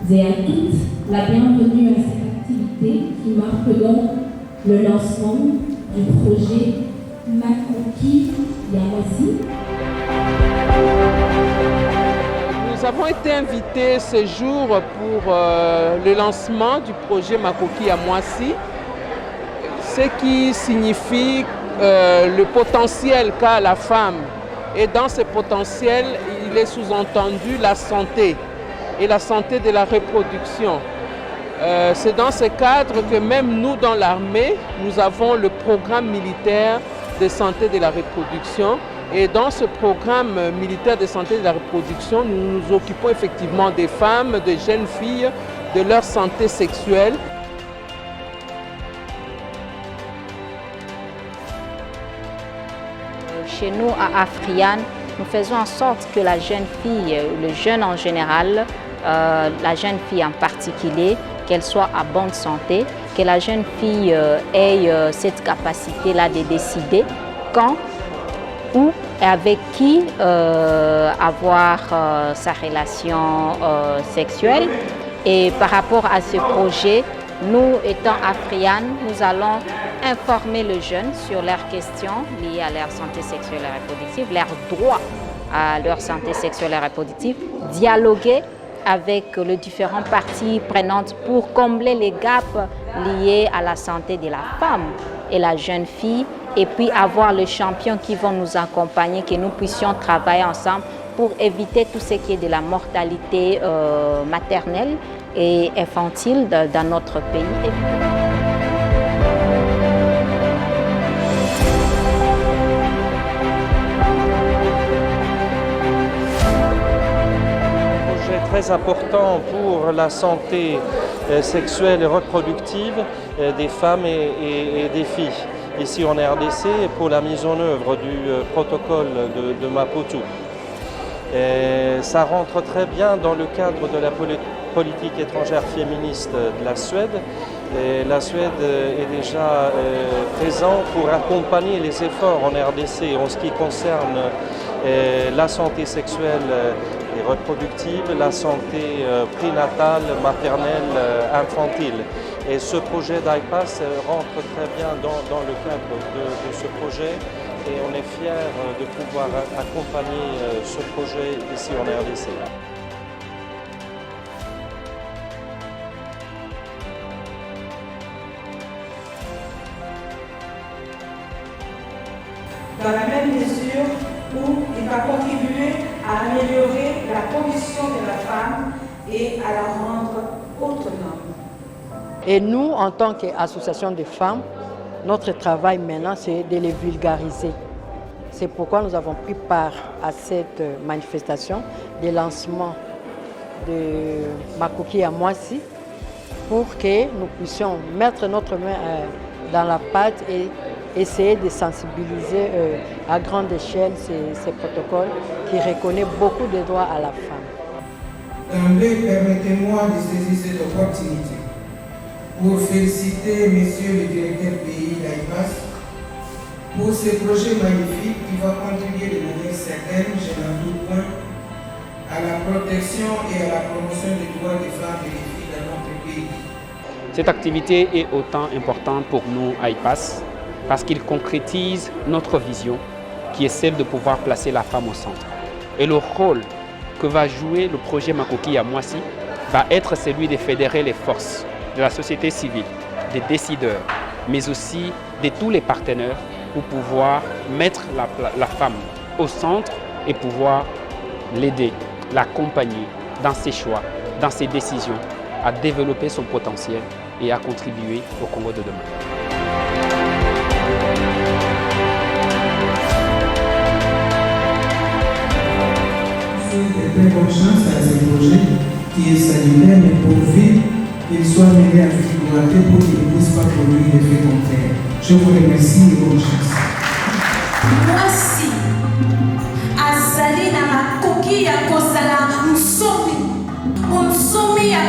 et à toutes la bienvenue à cette activité qui marque donc le lancement du projet Makoki Yamoisi. Nous avons été invités ce jour pour le lancement du projet Makoki Yamoisi, ce qui signifie le potentiel qu'a la femme. Et dans ce potentiel, il est sous-entendu la santé et la santé de la reproduction. C'est dans ce cadre que même nous, dans l'armée, nous avons le programme militaire de santé de la reproduction. Et dans ce programme militaire de santé de la reproduction, nous nous occupons effectivement des femmes, des jeunes filles, de leur santé sexuelle. Chez nous, à Afriane, nous faisons en sorte que la jeune fille, le jeune en général, la jeune fille en particulier, qu'elle soit à bonne santé, que la jeune fille ait cette capacité-là de décider quand, où et avec qui avoir sa relation sexuelle. Et par rapport à ce projet, nous, étant Afriane, nous allons informer les jeunes sur leurs questions liées à leur santé sexuelle et reproductive, leurs droits à leur santé sexuelle et reproductive, dialoguer avec les différentes parties prenantes pour combler les gaps liés à la santé de la femme et la jeune fille, et puis avoir les champions qui vont nous accompagner, que nous puissions travailler ensemble pour éviter tout ce qui est de la mortalité maternelle et infantile dans notre pays. Très important pour la santé sexuelle et reproductive des femmes et des filles ici en RDC pour la mise en œuvre du protocole de Maputo. Ça rentre très bien dans le cadre de la politique étrangère féministe de la Suède. Et la Suède est déjà présente pour accompagner les efforts en RDC en ce qui concerne la santé sexuelle et reproductive, la santé prénatale, maternelle, infantile. Et ce projet d'IPAS rentre très bien dans le cadre de ce projet et on est fiers de pouvoir accompagner ce projet ici en RDC. Dans la même mesure où il va contribuer à améliorer la condition de la femme et à la rendre autonome. Et nous, en tant qu'association de femmes, notre travail maintenant, c'est de les vulgariser. C'est pourquoi nous avons pris part à cette manifestation de lancement de Makoki Yamoisi pour que nous puissions mettre notre main dans la pâte et essayer de sensibiliser à grande échelle ces protocoles qui reconnaissent beaucoup de droits à la femme. D'emblée, permettez-moi de saisir cette opportunité pour féliciter Monsieur le directeur pays d'IPAS pour ce projet magnifique qui va contribuer de manière certaine, je n'en doute point, à la protection et à la promotion des droits des femmes et des filles dans notre pays. Cette activité est autant importante pour nous, IPAS, parce qu'il concrétise notre vision qui est celle de pouvoir placer la femme au centre. Et le rôle que va jouer le projet Makoki Yamoisi va être celui de fédérer les forces de la société civile, des décideurs, mais aussi de tous les partenaires pour pouvoir mettre la femme au centre et pouvoir l'aider, l'accompagner dans ses choix, dans ses décisions, à développer son potentiel et à contribuer au Congo de demain. Très bonne chance à ce projet qui est salutaire, mais pourvu qu'il soit mené à figurer pour qu'il ne puisse pas produire l'effet contraire. Je vous remercie et bonne chance. Voici, Azali na Makoki ya Kozala, Nsomi ya